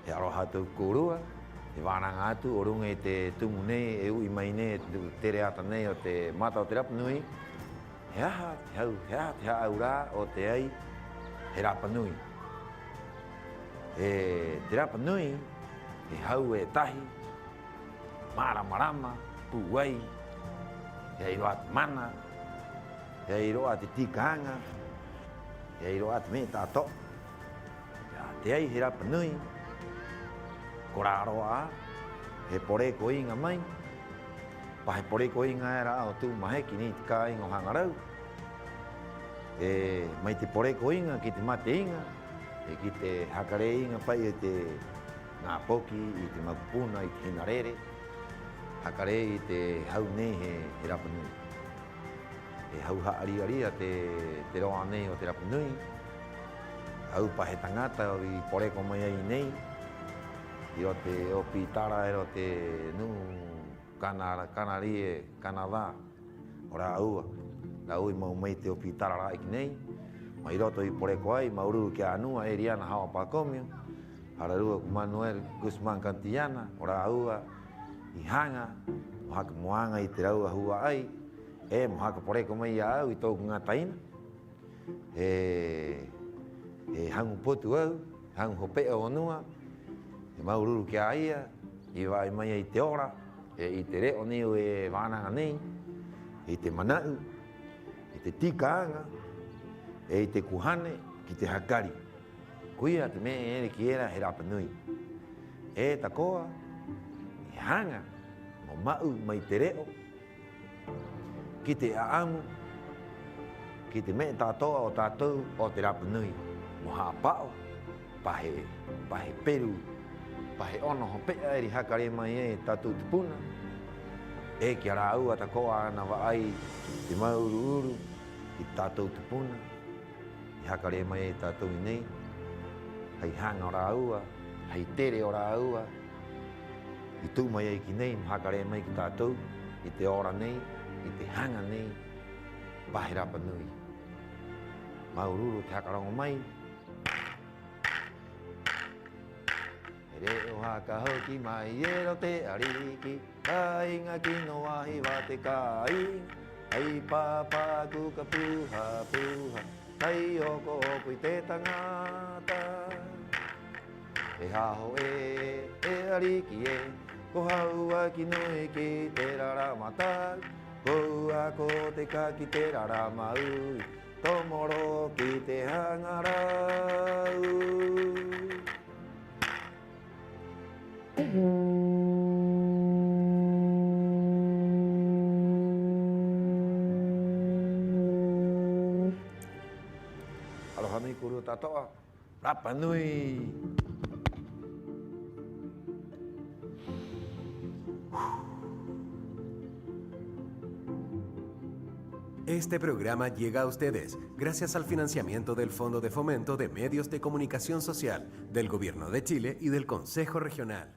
he aroha tau korua, he wānanga atu, orunga i te tumu nei, e ui mai nei, tere ata nei o te mata o te Rapa Nui, he aha, te aha aura o te ai, he Rapa Nui. Te Rapa Nui, he hau e tahi, marama, puai, he iroa te mana, he iroa te tikanga, he iroa te me tātou. Te ai he Rapa Nui, ko rāroa, he poreko inga mai, pa he poreko inga e rā o tū maheki ni te kā inga o hangarau. Mai te poreko inga ki te mate inga, ki te hakare inga pai e te ngā poki, i te makupuna, i te hinarere, hakare i te hau nei he Rapa Nui. He hau haari te roa nei o te Rapa Nui, hau pa he tangata o i poreko mai ai nei, i o te opi tara e o te Kanarie, Kanada, o rā ua. Rā ui mau mai te opi tara rā iki nei, mai roto i poreko ai, maururu ki anua, e riana hawa Pākomio, hararua ku Manuel Guzman Cantillana, o rā ua, i hanga, mo haka moanga i te raua hua ai, mo haka poreko mai ia au i tōku ngā taina. E hangu potu au, hangu hopea o nua, e maururu ki a ia, i wai mai i te ora, i te reo neo e wānanga nei, i te manau, i te tikanga, i te kuhane, ki te hakari. Kuia te mea ere ki era he Rapa Nui. Ta koa, i hanga, mo mau mai te reo, ki te aamu, ki te mea tātoa o tātou o te Rapa Nui. Mo haapao, pahe peru, pahe ono hopea eri hakare mai e tātou te puna. Ki a rā ua ta koa ana wa ai te mauru uru i tātou te puna. I hakare mai e tātou i nei. Hei hanga o rā ua, hei tere o rā ua. I tū mai e ki nei, mo hakare mai ki tātou, i te ora nei, i te hanga nei, pahe Rapa Nui. Mauru uru te hakarongo mai. Reo haka hoki mai ero te ariki, ka inga kino wahi wa te ka inga, ai papa kuka puha, kai oko i te tangata. E haho e ariki ko haua ki nui ki te raramata, ko ako te ka ki te raramau, tomoro ki te hangarau. Aloha nui kuru tātoa, Rapa Nui. Este programa llega a ustedes gracias al financiamiento del Fondo de Fomento de Medios de Comunicación Social del Gobierno de Chile y del Consejo Regional.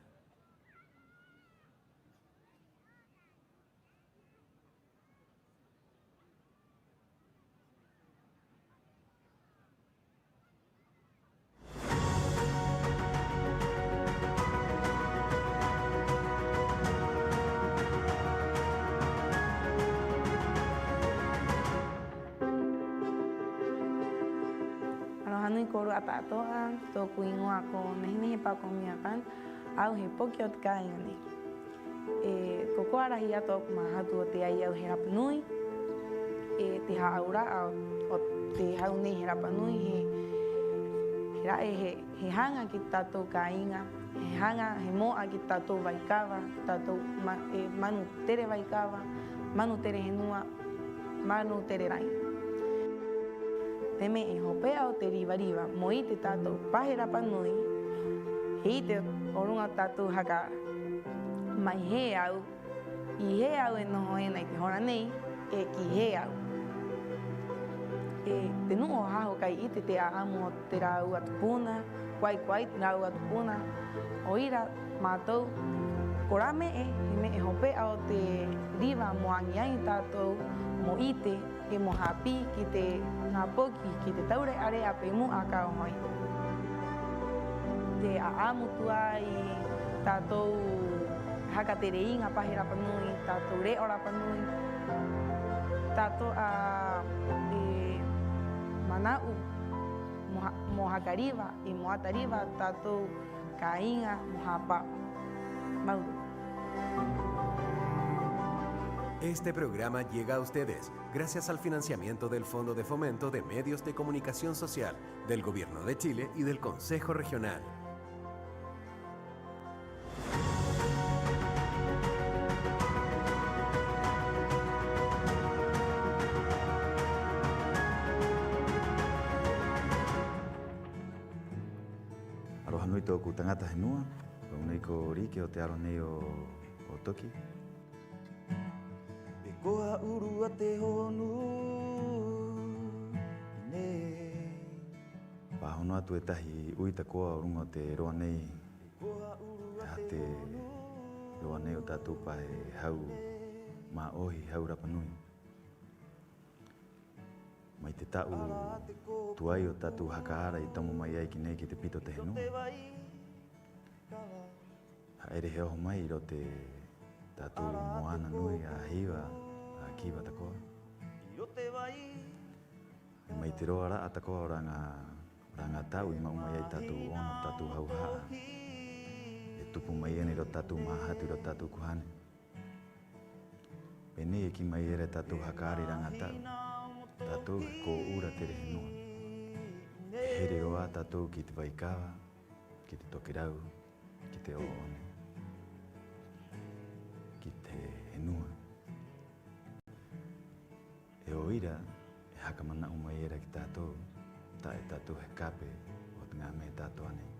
Koru atatoa, toku ingoa ko nehinehi Pākomio kan, au he poki o te kāinga nei. Ko arahi ato ku mahatu o te ai au he Rapa Nui, te haaura o te hau nei he Rapa Nui, he hanga ki tātou kāinga, he hanga, he moa ki tātou waikawa, tātou manu tere waikawa, manu tere henua, manu tere rai. Te me e hopea o te riwa mo i te tātou pahe Rapa Nui, hei te orunga tātou haka mai he au, i he au e noho e nei te hora nei, ki he au. Te nuo haho kai i te aamu o te rāua tupuna, kwai te rāua tupuna, o ira mātou, ko rā me e hopea o te riwa mo angi ai tātou mo i te e mo hapi ki te ngā poki ki te taure are a pe mu a kao hoi. de aamutua i tātou hakatereinga pahi Rapanui, tātou reo Rapanui, tātou manau mo hakariwa i mo atariwa, tātou kainga mo hapa mauru. Este programa llega a ustedes gracias al financiamiento del Fondo de Fomento de Medios de Comunicación Social del Gobierno de Chile y del Consejo Regional. Aroha nui tōku tangata henua, paunei ko rike o te aronei o toki. E koha uru a te honu nei. Pahono atu e tahi uita koa o runga o te roa nei. E te roa nei o tātou pahe hau mā ohi hau Rapanui. Mai te tau tuai o tātou hakaara i tamu mai ai ki nei ki te pito te henua. Haere he oho mai i ro te tātou moana nui a hiwa a kiwa takoa. E mai te roa raa takoa o ranga tau i mau mai ai tātou ono, tātou hau haa. E tupu mai ene i ro tātou mahatu i ro tātou kuhane. Pene e ki mai ere tātou hakaari ranga tau. Tātou e ko ura tere henua. E here oa tātou ki te waikawa, ki te tokirau, ki te oone, ki te henua. E o ira, e haka mana o mai era ki tātou, ta e tātou he kape o te ngā me tātou anei.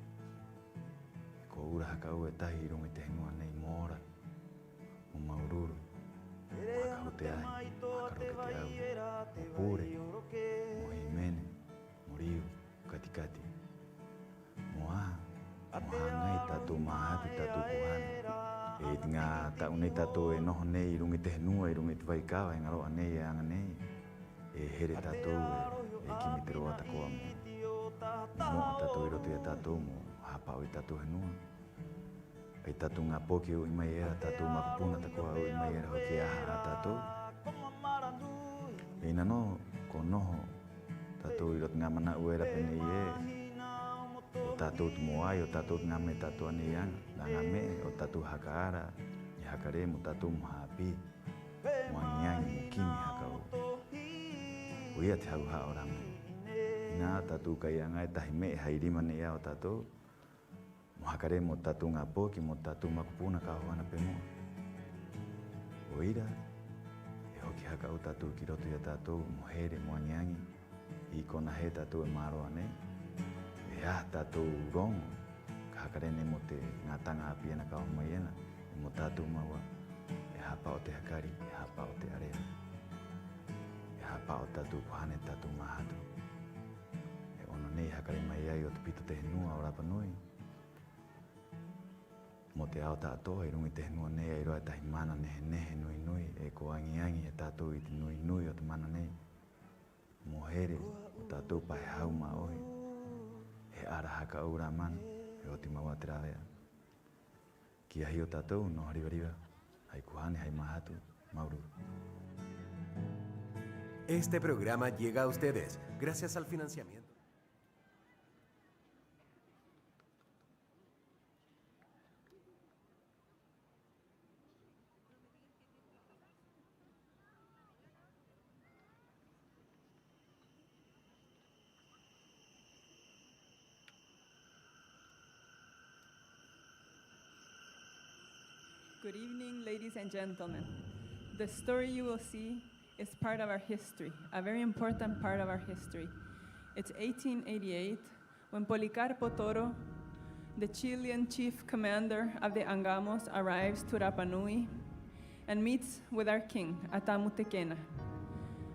E ko ura haka au e tahi rungi te henua nei mōra, o maururu. Maka te ai, maka roke te au, mo pore, mo himene, mo riu, katikati. Mo aha, mo hangai tātou mahatu tātou kuhane. E iti ngā tau nei tātou e noho nei i rungi te henua, i rungi te waikawa, e ngaroa nei e anga nei. E here tātou e kimi te roa takoa mo. Mo moa tātou i roto i a tātou mo hapau i tātou henua. Ai tātou ngā poke o i mai era, tātou makupuna takoa o i mai era hoki aha a tātou. E ina no, ko noho, tātou i rot ngā mana uera pene i e. O tātou tu moai, o tātou ngā me tātou ane ianga. Nā ngā me, o tātou hakaara, i hakare mo tātou mo haapi. Mo angiangi, mo kimi haka o. O ia te hau haa o rame. Ina tātou kai anga e tahi me e hairima ne ia o tātou. Mo hakare mo tātou ngā poki, mo tātou makupuna ka hoana pe moa. O ira, e hoki haka o tātou ki roto ia tātou mo here mo angiangi, i kona he tātou e māroa nei. E ah tātou rongo, ka hakare nei mo te ngā tanga apiena ka o mai ena, e mo tātou maua, e hapa o te hakari, e hapa o te area. E hapa o tātou kuhane tātou mahatu. E ono nei hakare mai ai o te pito te henua o Rapanui. Mo te ao tātoa i rungi te henua nei ai roa tahi mana nehe nui nui e ko angi e tātou i te nui nui o te mana nei. Mo here o tātou pahe hau mā ohi. He ara haka aura mana e o te maua te rawea. Ki ahi o tātou no riwa, hai kuhane hai mahatu, mauru. Este programa llega a ustedes gracias al financiamiento. Good evening, ladies and gentlemen. The story you will see is part of our history, a very important part of our history. It's 1888 when Policarpo Toro, the Chilean chief commander of the Angamos, arrives to Rapa Nui and meets with our king, Atamu Tekena.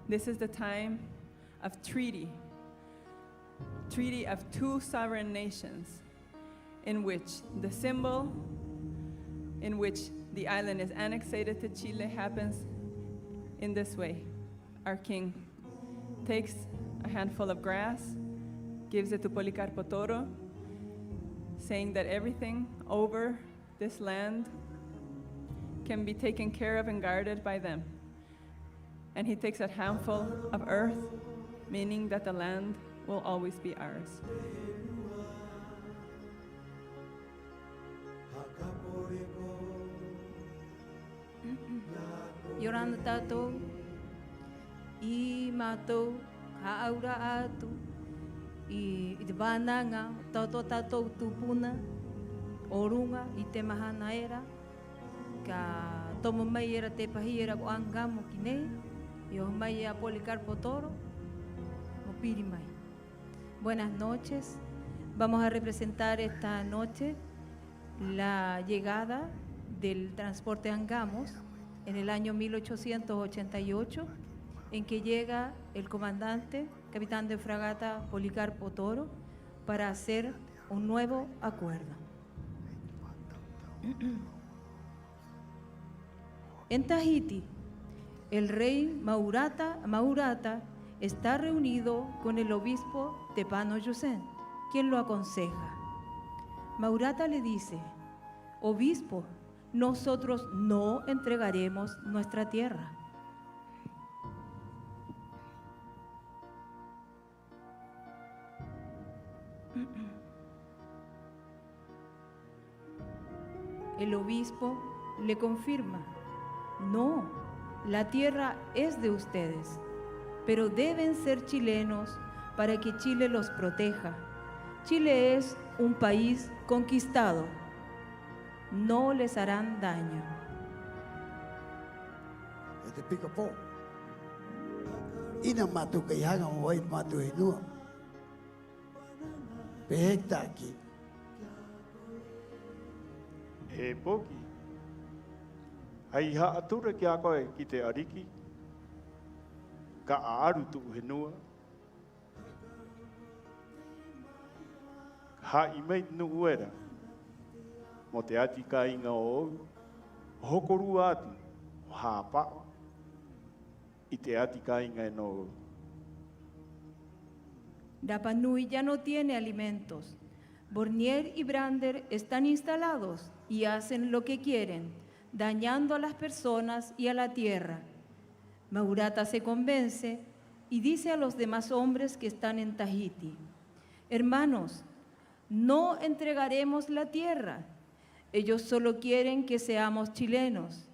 This is the time of treaty of two sovereign nations, in which the symbol in which the island is annexed to Chile happens in this way. Our king takes a handful of grass, gives it to Policarpo Toro, saying that everything over this land can be taken care of and guarded by them. And he takes a handful of earth, meaning that the land will always be ours. Yorana tātou, I mātou, ka aura atu, I te wānanga, tātou tūpuna, orunga, I te mahana era, ka tomo mai era te pahi era ko angamo ki nei, I o mai a Policarpo Toro, mo piri mai. Buenas noches, vamos a representar esta noche la llegada del transporte Angamos en el año 1888, en que llega el comandante, capitán de fragata Policarpo Toro, para hacer un nuevo acuerdo. En Tahiti, el rey Maurata está reunido con el obispo Tepano Yusen, quien lo aconseja. Maurata le dice: obispo, nosotros no entregaremos nuestra tierra. El obispo le confirma: no, la tierra es de ustedes, pero deben ser chilenos para que Chile los proteja. Chile es un país conquistado. No les harán daño. Te pica po. Ina matu kai hanga mo wai matu e nua. Pehekta aki. E poki. Ai ha atura ki a koe ki te ariki. Ka aaru tu he nua. Ha I mei nu uera. Mo te ati ka inga o ou. Hokoru atu. Ha pao. I te ati ka inga e no ou. Rapa Nui ya no tiene alimentos. Bornier y Brander están instalados y hacen lo que quieren, dañando a las personas y a la tierra. Maurata se convence y dice a los demás hombres que están en Tahiti: hermanos, no entregaremos la tierra. Ellos solo quieren que seamos chilenos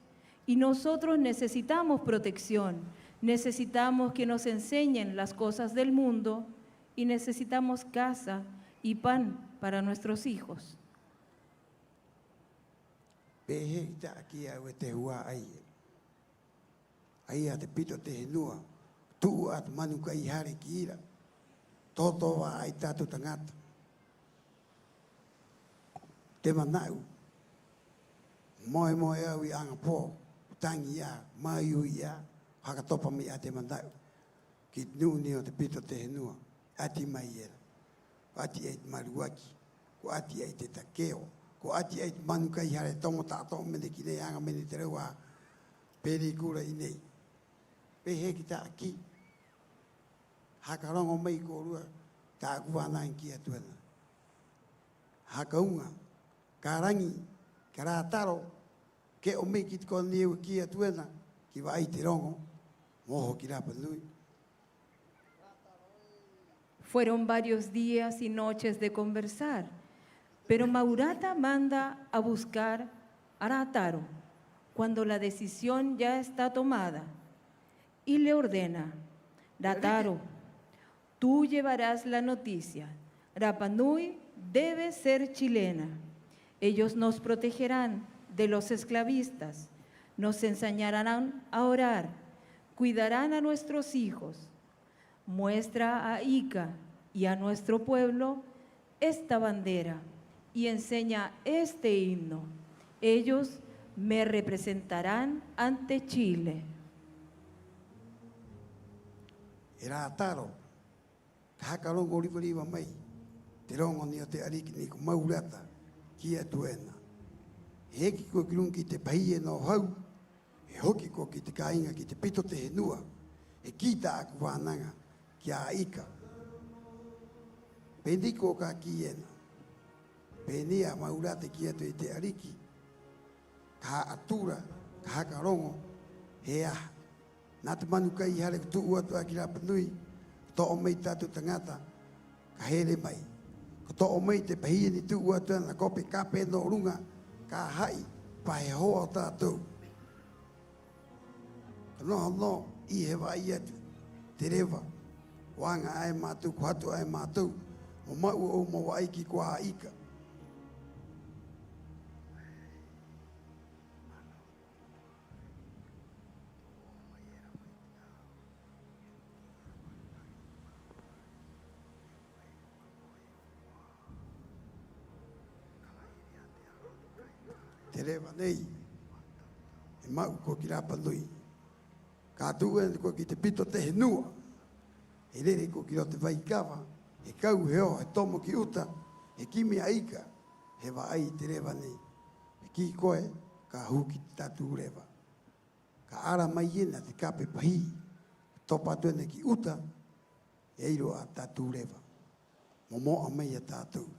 y nosotros necesitamos protección, necesitamos que nos enseñen las cosas del mundo y necesitamos casa y pan para nuestros hijos. Pehekta aki au te hua ai. Ai a te pito te henua. Tu at manu kai hare ki ira. Toto wa ai tatu tangata. Te manau. Moe moe au I anga po. Tangi ia, mai ui ia. Hakatopa mi a te manau. Ki nuni o te pito te henua. Ati mai era. Ati ai maruaki. Ko ati ai te takeo. Ko ati ai manu kai hare tomo tato mene ki nei anga mene te rewa. Peri kura I nei. Pehe ki ta aki. Hakarongo mai ko rua. Ta kuwana ki atuana. Hakaunga. Karangi. Karataro. Ke o me ki te koniu ki atuana. Ki vai te rongo. Moho ki Rapa Nui. Fueron varios días y noches de conversar, pero Maurata manda a buscar a Rataro cuando la decisión ya está tomada y le ordena: Rataro, tú llevarás la noticia. Rapa Nui debe ser chilena. Ellos nos protegerán de los esclavistas, nos enseñarán a orar, cuidarán a nuestros hijos. Muestra a Ica y a nuestro pueblo esta bandera y enseña este himno. Ellos me representarán ante Chile. Era ataro. Hakarongo riva mai. Te rongo ni o te ariki ni ko Maurata ki atuena. Heki ko kilungi te paie no hau. E hoki ko ki te kainga ki te pito te henua. E kita aku wānanga. Kia Ika. Pendiko ka ki ena. Penia maurate kia to te ariki. Ka atura, ka karongo, hea. Nā te manuka I hare kutu ua tu aki Rapa Nui, to o mei tātou tangata, ka here mai. Ko to o mei te pahia ni tu ua tu na kope kape no runga, ka hai, pahe hoa o tātou. Ka noho no, I he wa I atu, te rewa, wanga ai mātou, ko hatu ai mātou, mo mau o mo wa aiki kua ika. Te rewa nei, e mau ko ki Rapa Nui. Ka tua ko ki te pito te henua, e rere ko ki ro te waikawa, e kau heo, e tomo ki uta, e kimi aika, he wa ai te rewa nei. E ki koe, ka huki tatu rewa. Ka ara mai ena te kape pahi, topa tuene ki uta, e eiro a tatu rewa. Momo a mai a tatu.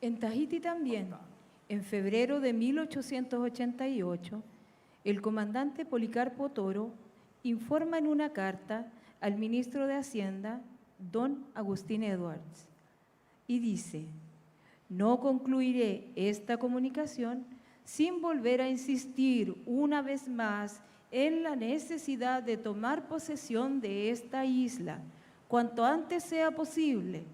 En Tahiti también, en febrero de 1888, el comandante Policarpo Toro informa en una carta al ministro de Hacienda, don Agustín Edwards, y dice: no concluiré esta comunicación sin volver a insistir una vez más en la necesidad de tomar posesión de esta isla cuanto antes sea posible,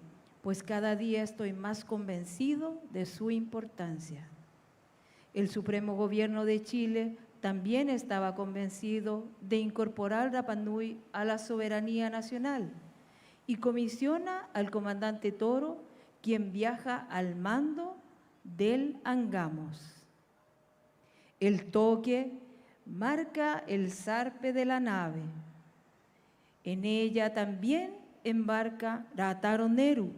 pues cada día estoy más convencido de su importancia. El Supremo Gobierno de Chile también estaba convencido de incorporar Rapa Nui a la soberanía nacional y comisiona al comandante Toro, quien viaja al mando del Angamos. El toque marca el zarpe de la nave. En ella también embarca Rataro Neru,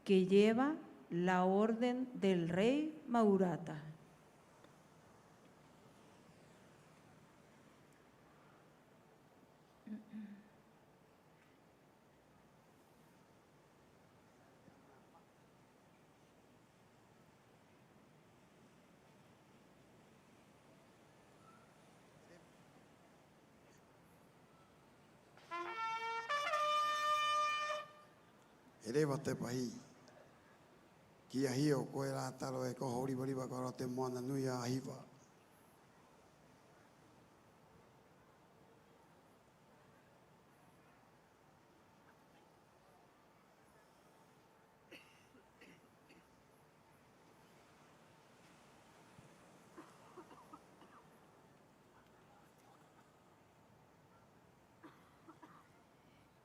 que lleva la orden del rey Maurata. E rewa te pahi. Ki a hio koe rā taro e ko hori wariwa ko ro te moana nui a hiwa.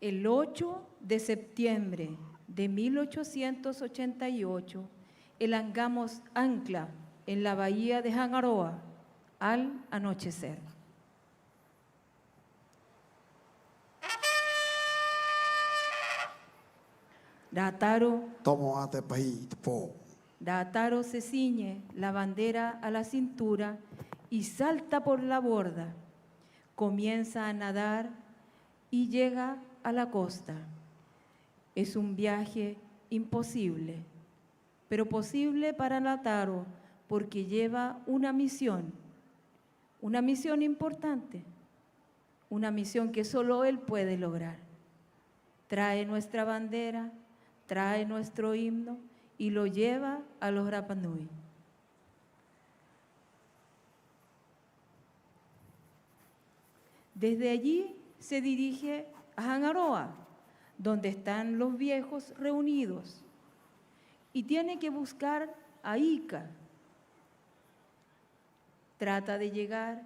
El 8 de septiembre de 1888, el Angamos ancla en la bahía de Hangaroa al anochecer. Rataro Tomo a te pahi te pō. Rataro se ciñe la bandera a la cintura y salta por la borda. Comienza a nadar y llega a la costa. Es un viaje imposible, pero posible para Rataro porque lleva una misión importante, una misión que solo él puede lograr. Trae nuestra bandera, trae nuestro himno y lo lleva a los Rapa Nui. Desde allí se dirige a Hangaroa, donde están los viejos reunidos, y tiene que buscar a Ica. Trata de llegar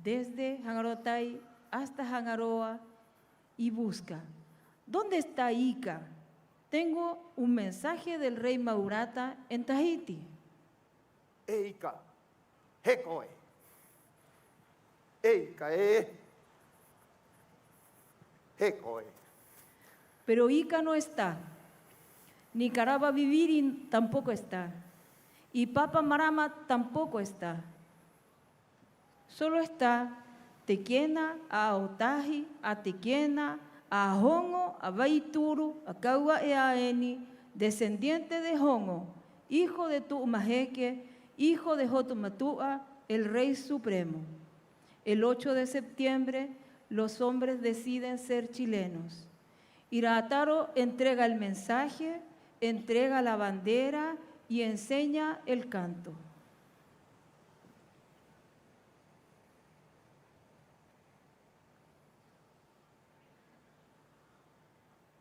desde Hangarotai hasta Hangaroa y busca. ¿Dónde está Ica? Tengo un mensaje del rey Maurata en Tahiti. Eika, hekoe. Eika, hekoe. Pero Ica no está. Nicaragua Viviri tampoco está. Y Papa Marama tampoco está. Solo está Tequena, a Otaji, a Tequena, a Hongo, a Baituru, a Kaua Eaeni, descendiente de Hongo, hijo de Tuumajeque, hijo de Jotumatua, el Rey Supremo. El 8 de septiembre, los hombres deciden ser chilenos. Iraataro entrega el mensaje, entrega la bandera y enseña el canto.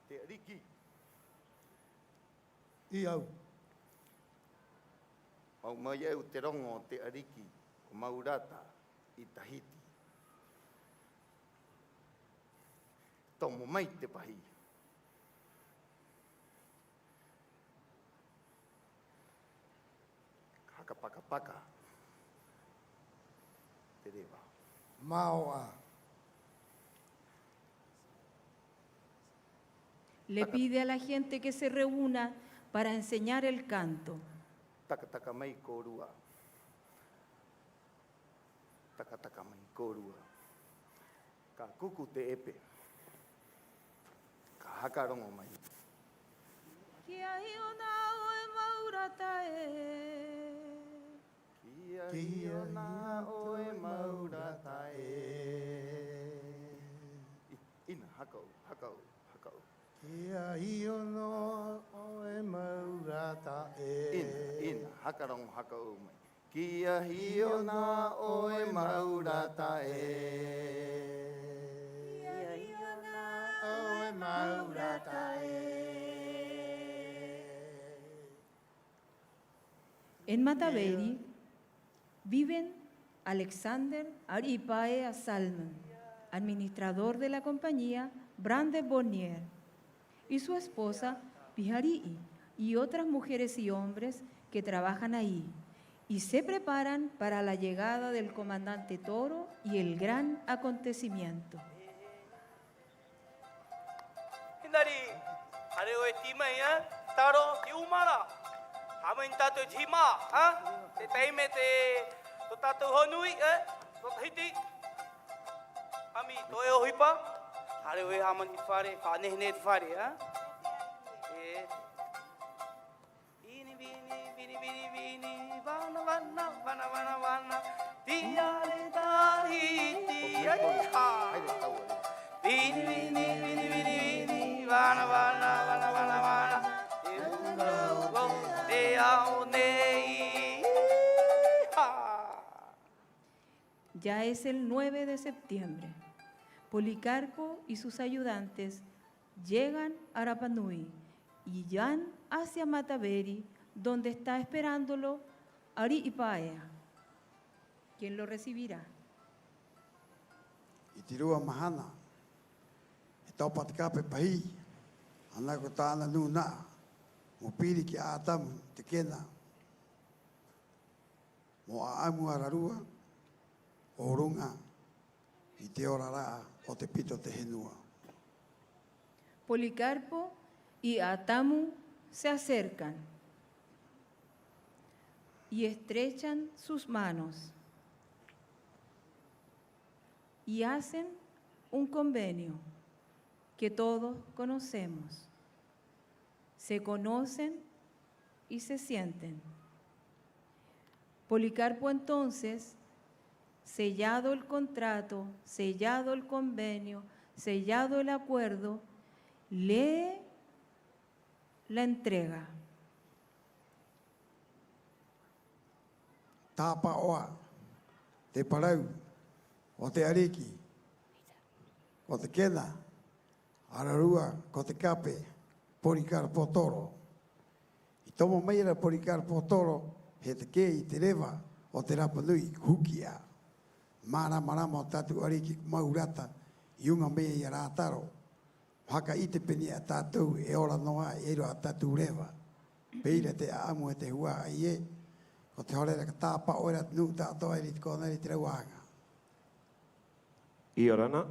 Te ariki. Iau. Mau mai au te rongo te ariki o Maurata i Tahiti. Tomo mai te pahi. Haka paka paka. Te rewa. Maoa. Le pide a la gente que se reúna para enseñar el canto. Taka taka mai korua. Taka taka mai korua. Ka kuku te epe. Ka haka rongo mai. Kia hiona oe Maurata e. Kia na oe Maurata e. Ina hakau, hakau, hakau. Kia hiono oe Maurata e. Ina hakarong hakau mai. Kia hiona oe Maurata e. Kia hiono oe Maurata e. En Mataveri viven Alexander Aripaea Salmon, administrador de la compañía Brande Bonnier, y su esposa Pijarii, y otras mujeres y hombres que trabajan ahí, y se preparan para la llegada del comandante Toro y el gran acontecimiento. Hindari, hareo etima ya, taro tiumara, hamen tato tima, te taime te tato honui, hiti, ami toyo hipa, hareo haman fare, fanehne fare, Vini, vini, vini, vini, vini, vana, vana, vana, vana, vana, tiare Tahiti, Vini, vini, vini, vini, vini, vana, vana, vana, vana, vana, te aonei. Ya es el 9 de septiembre. Policarpo y sus ayudantes llegan a Rapanui y van hacia Mataveri, donde está esperándolo Aripaea, quien lo recibirá. I tirua mahana. E tau patikape pahi. Ana ko tāna nuna. Mo piri ki ātamu te kena. Mo aamu ararua. O runga. I te ora raa o te pito te henua. Policarpo y Atamu se acercan y estrechan sus manos y hacen un convenio que todos conocemos. Se conocen y se sienten. Policarpo entonces, sellado el contrato, sellado el convenio, sellado el acuerdo, lee la entrega. Tāpa oa. Te parau. O te ariki. O te kena. Ararua. Ko te kape. Policarpo Toro. I tomo meira Policarpo Toro. He te ke i te rewa. O te Rapanui. Hukia. Mana marama o tatu ariki Maurata. I unga mea i a rātaro. Haka i te peni a tātou e ora noa e ero a tātou rewa. Peira te aamu e te hua ai e. O te horera ka tāpa oera nu tātou e riti kona riti rauanga. Y Orana,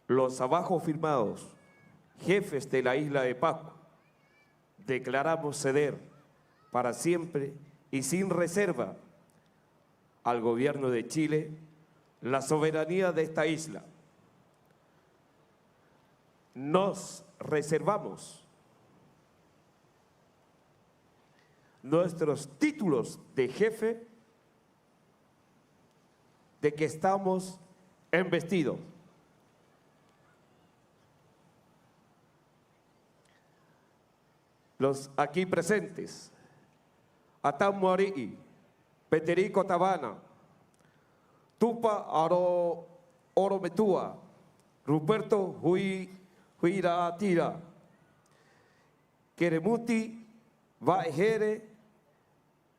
los abajo firmados, jefes de la isla de Pascua, declaramos ceder para siempre y sin reserva al gobierno de Chile la soberanía de esta isla. Nos reservamos nuestros títulos de jefe de que estamos embestidos. Los aquí presentes, Atam Moari'i, Peterico Tabana, Tupa Orometua, Ruperto Huiratira, Keremuti Vaejere,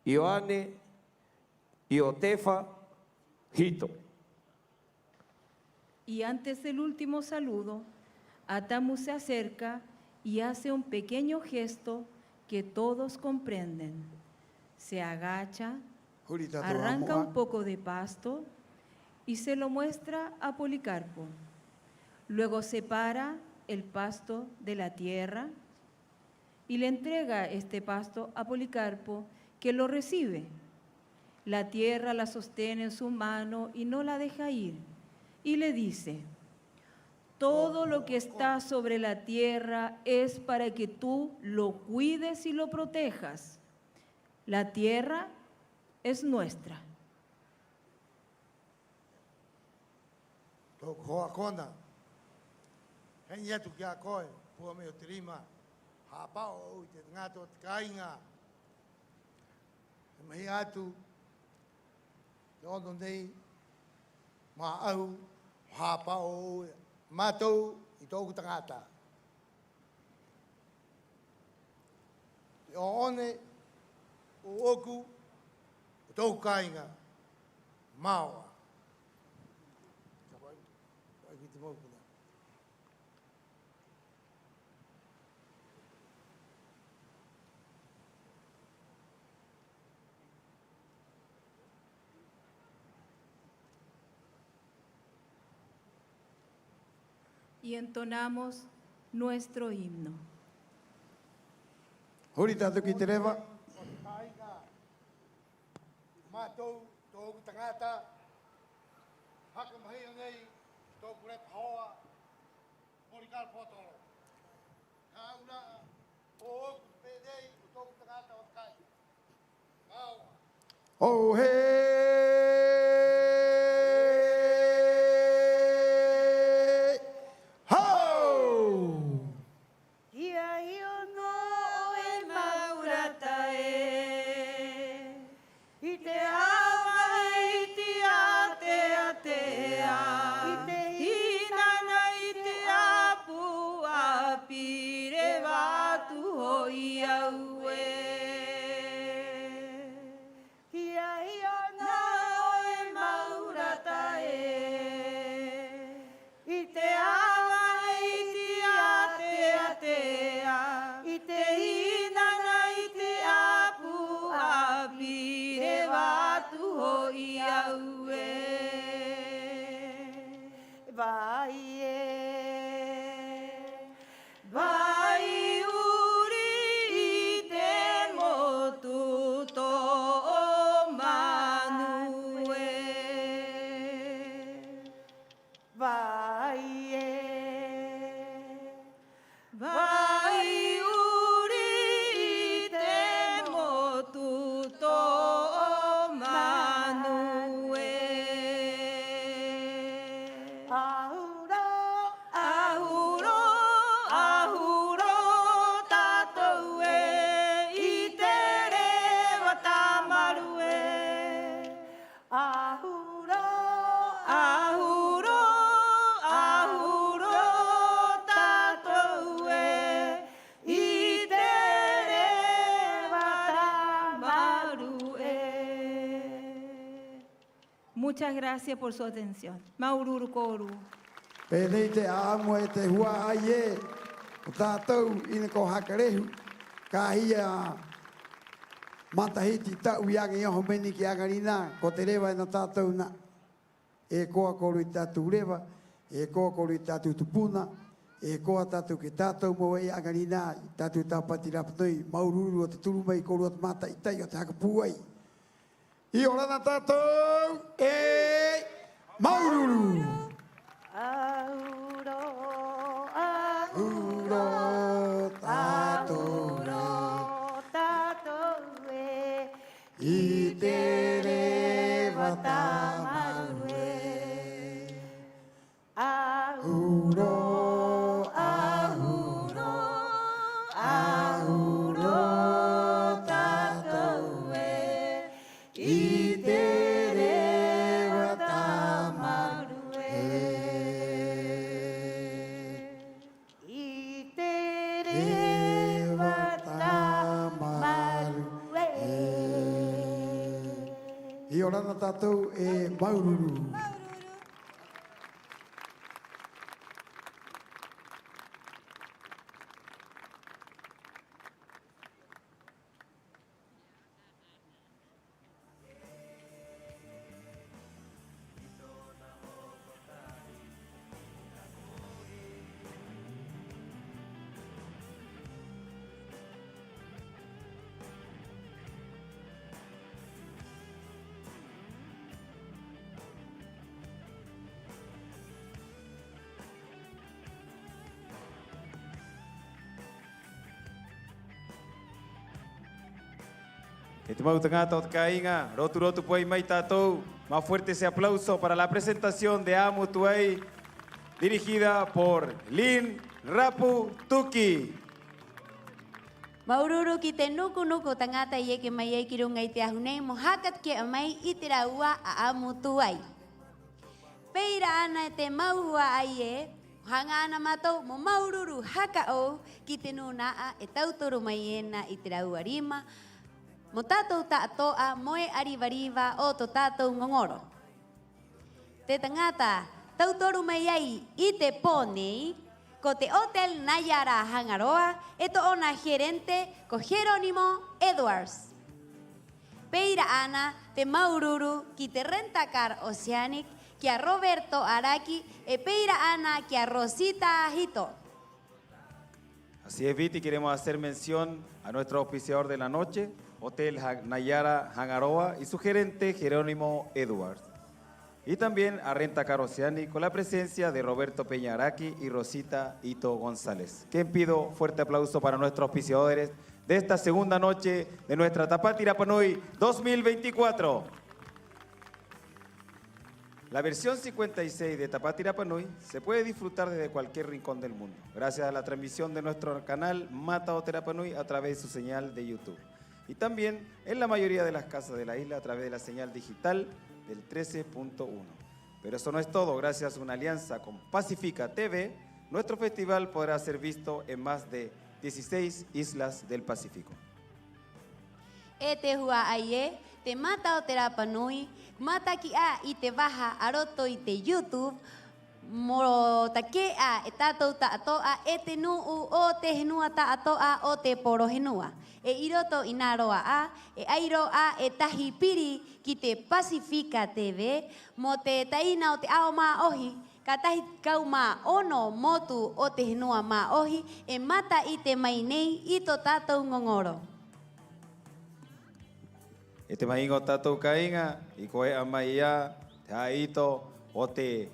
Ioane, Iotefa, Hito. Y antes del último saludo, Atamu se acerca y hace un pequeño gesto que todos comprenden. Se agacha, arranca un poco de pasto y se lo muestra a Policarpo. Luego separa el pasto de la tierra y le entrega este pasto a Policarpo, que lo recibe. La tierra la sostiene en su mano y no la deja ir. Y le dice: todo lo que está sobre la tierra es para que tú lo cuides y lo protejas. La tierra es nuestra. Matou i tōku tangata. O one, o oku, o tōku kāinga, māua. Y entonamos nuestro himno. Horita tu kitereva. Matou tōku tangata, hakamahia nei, tōku rep hoa, Policarpo tolo. Kauna, o oku pēdei, tōku tangata o kai. Māua. Oh hey! Muchas gracias por su atención. Maururu koru. Pēnei te āmo e te hua aie, o tātou ina ko hakarehu, ka hia matahiti tau iangi oho meni ki angarina, ko te rewa ina tātou na. E koa koru i tātou rewa, e koa koru i tātou tupuna, e koa tātou ke tātou mo e angarina, tātou tāpati rapatoi, maururu o te turu mai koru o te mata i tai o te hakapuai. I ora na tātou, Maururu. Auro, Uro tatore. tatoe, Itere vatamarue. Uro, ahuro, ahuro tatoe. Itere vatamarue. itere Vatamarue. I ora na tātou e maururu. Estimado Tangata Otkainga, Rotu Rotu Puey Mai Tatou, más fuerte ese aplauso para la presentación de Amu Tuey, dirigida por Lin Rapu Tuki. Maururu ki te nuku nuku tangata ye ke mai ki runga i te ahunei mo hakat ke amai i te raua a amu tuai. Peira ana te maua ai e, hanga ana matou mo maururu haka o ki te nunaa e tautoro mai ena i te raua rima, mo tātou tātoa moe arivariva o to tātou ngongoro. Te tangata tautoro mai ai i te pōnei, ko te Hotel Nayara Hangaroa, e to ona gerente ko Jerónimo Edwards. Peira ana te maururu ki te Rentacar Oceanic, ki a Roberto Araki, e peira ana ki a Rosita Hito. Así es, Viti, queremos hacer mención a nuestro auspiciador de la noche, Hotel Nayara Hangaroa, y su gerente Jerónimo Edwards. Y también a Rentacar Oceanic con la presencia de Roberto Peña Araki y Rosita Hito González. Quien pido fuerte aplauso para nuestros auspiciadores de esta segunda noche de nuestra Tapati Rapa Nui 2024. La versión 56 de Tapati Rapa Nui se puede disfrutar desde cualquier rincón del mundo, gracias a la transmisión de nuestro canal Mata o Rapa Nui a través de su señal de YouTube. Y también en la mayoría de las casas de la isla a través de la señal digital del 13.1. Pero eso no es todo. Gracias a una alianza con Pacifica TV, nuestro festival podrá ser visto en más de 16 islas del Pacífico. E te hua aie, te Mata o Rapa Nui, mata ki a i te waha aroto i te YouTube, mo take a e tātou tātoa e te nuu o te henua tātoa o te poro henua. E iroto i nā roa a, e airo a e tahi piri ki te Pacifica TV, mo te taina o te ao mā ohi, ka tahi kau mā ono motu o te henua mā ohi, e mata i te mai nei i tō tātou ngongoro. E te maingo tātou kainga, i koe amai ia, te haito o te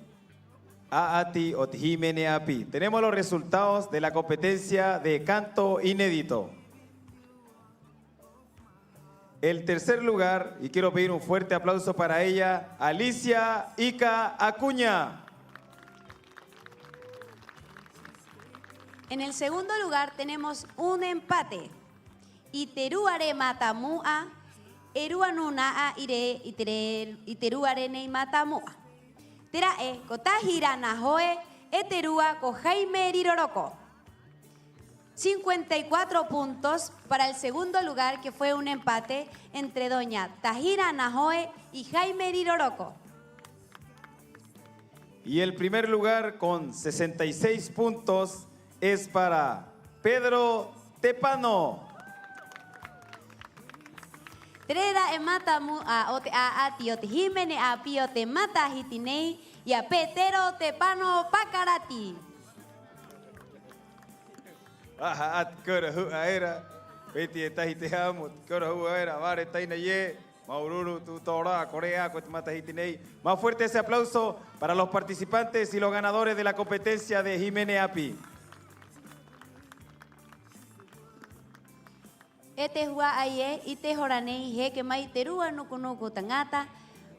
aati o te himene api. Tenemos los resultados de la competencia de canto inédito. El tercer lugar, y quiero pedir un fuerte aplauso para ella, Alicia Ica Acuña. En el segundo lugar tenemos un empate. Iteruare matamua, eruanuna a ire iteruare nei matamua. Terae, kotahira nahoe, eterua ko Jaime Riroroko. 54 puntos para el segundo lugar, que fue un empate entre doña Tahira Nahoe y Jaime Riroroko. Y el primer lugar con 66 puntos es para Pedro Tepano. Treda e matamu a o te a ti o te himene a pi o te mata hitinei y a Petero Tepano Pakarati. Kora hu aera, peti e tahi te hamu, kora hu aera, ware taina ye, Maururu, Tutora, Corea, Cotimatahiti. Más fuerte ese aplauso para los participantes y los ganadores de la competencia de Jiménez Api. Ete hua aie, ite horanei, he que mai terua nuku tangata,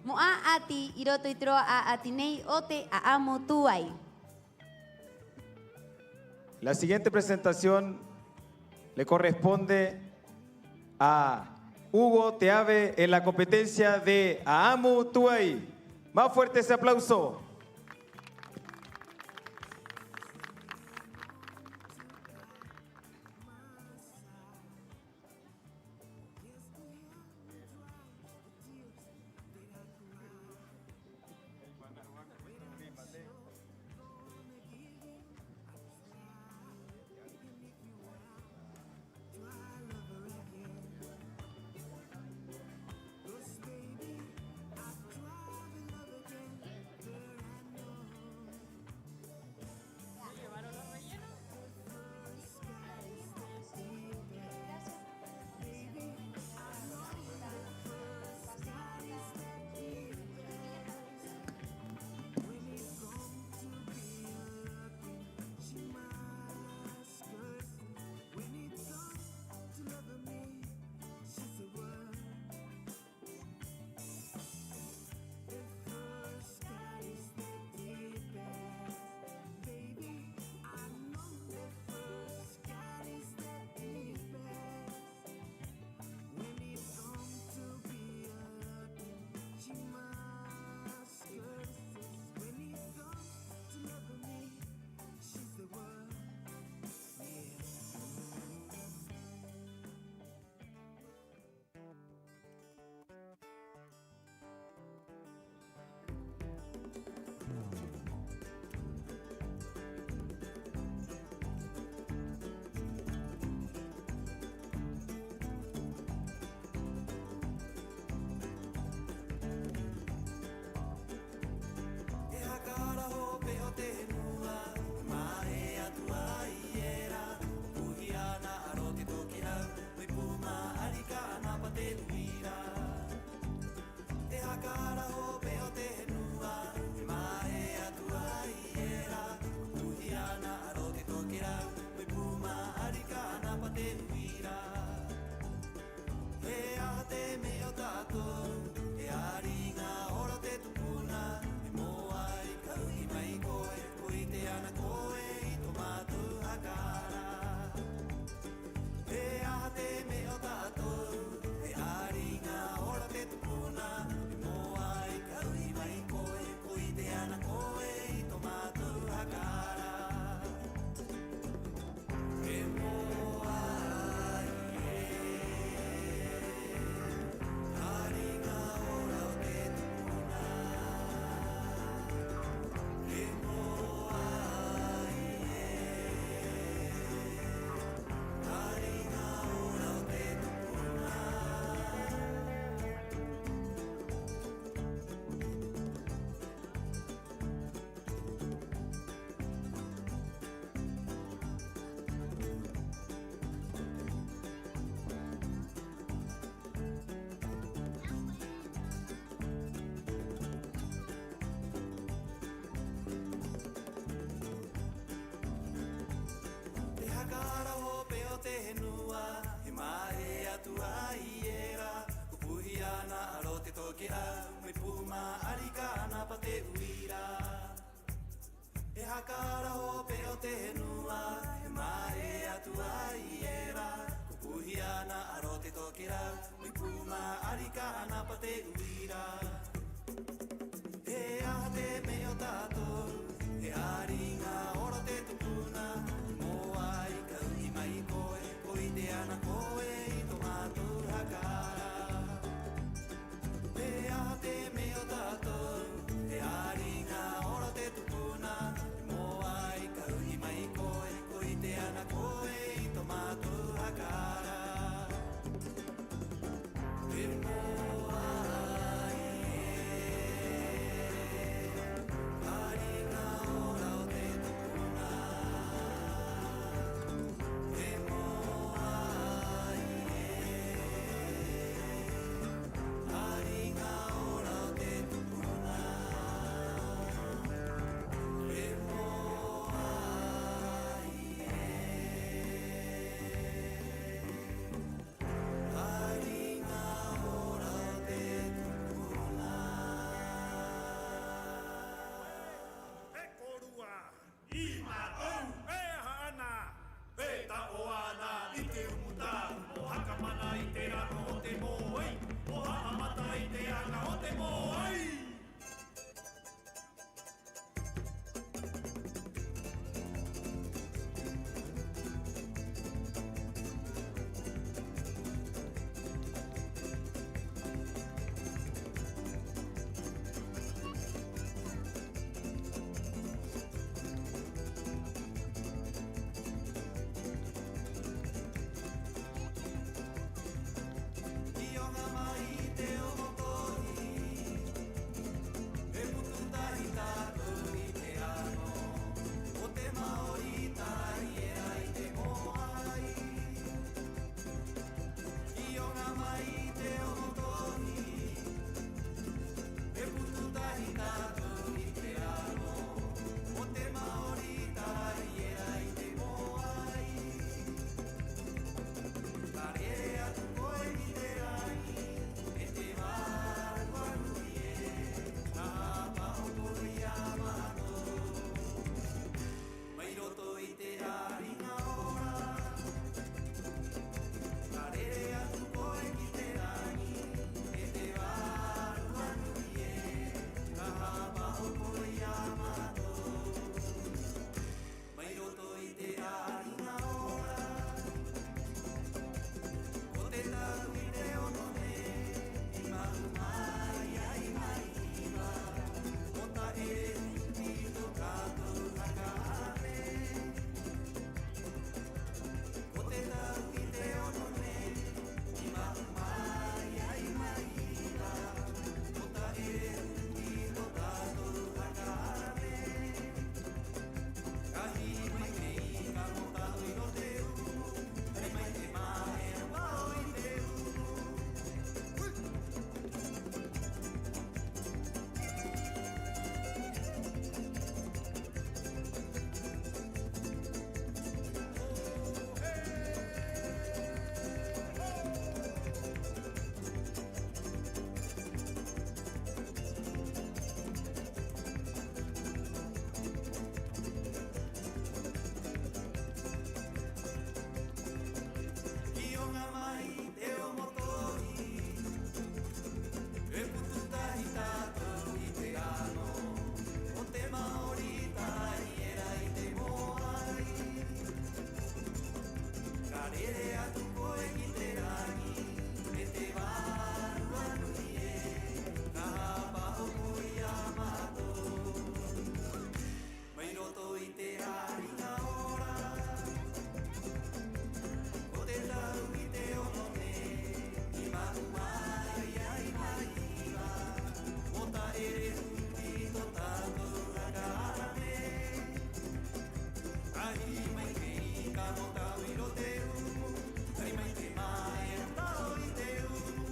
moa ati, iroto itroa a atinei, ote a amo tuai. La siguiente presentación le corresponde a Hugo Teave en la competencia de Aamu Tuay. Más fuerte ese aplauso.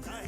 Ai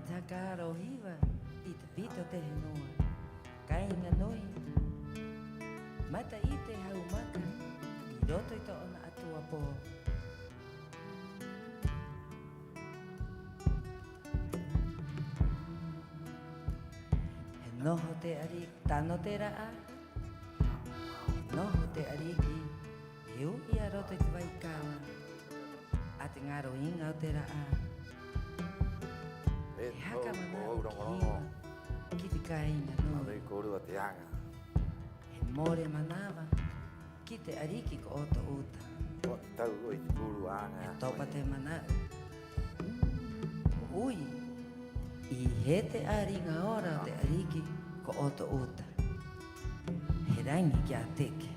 Atakaro hiva, ite pito te henua. Kainga noi. Mata ite haumaka, iroto ito ona atua po. Noho te ari, tano te raa. Noho te ariki, hiu ia roto te waikawa. Ate ngaro inga o te raa. E haka mana o kiwa, ki te kainga no. Ame korua te anga. E more manawa, ki te ariki ko oto uta. O te tau oi te kuru anga. E topa te mana. Ui, I he te aringa ora o te ariki ko oto uta. He rangi ki a teke.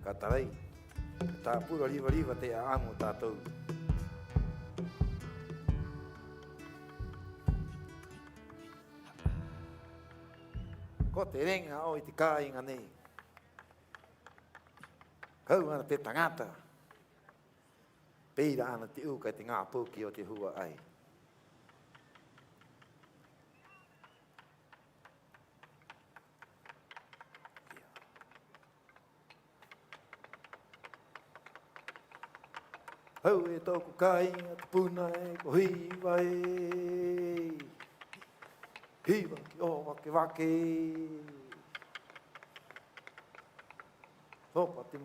Ka tarai, tā pura riva te amo tātou. Ko te renga o I te kāinga nei. Kau ana te tangata. Peira ana te uka te ngā pōki o te hua ai. Hau e tōku kāinga te puna e ko hiwa e. Hiwa ki o wake wake. Hopa te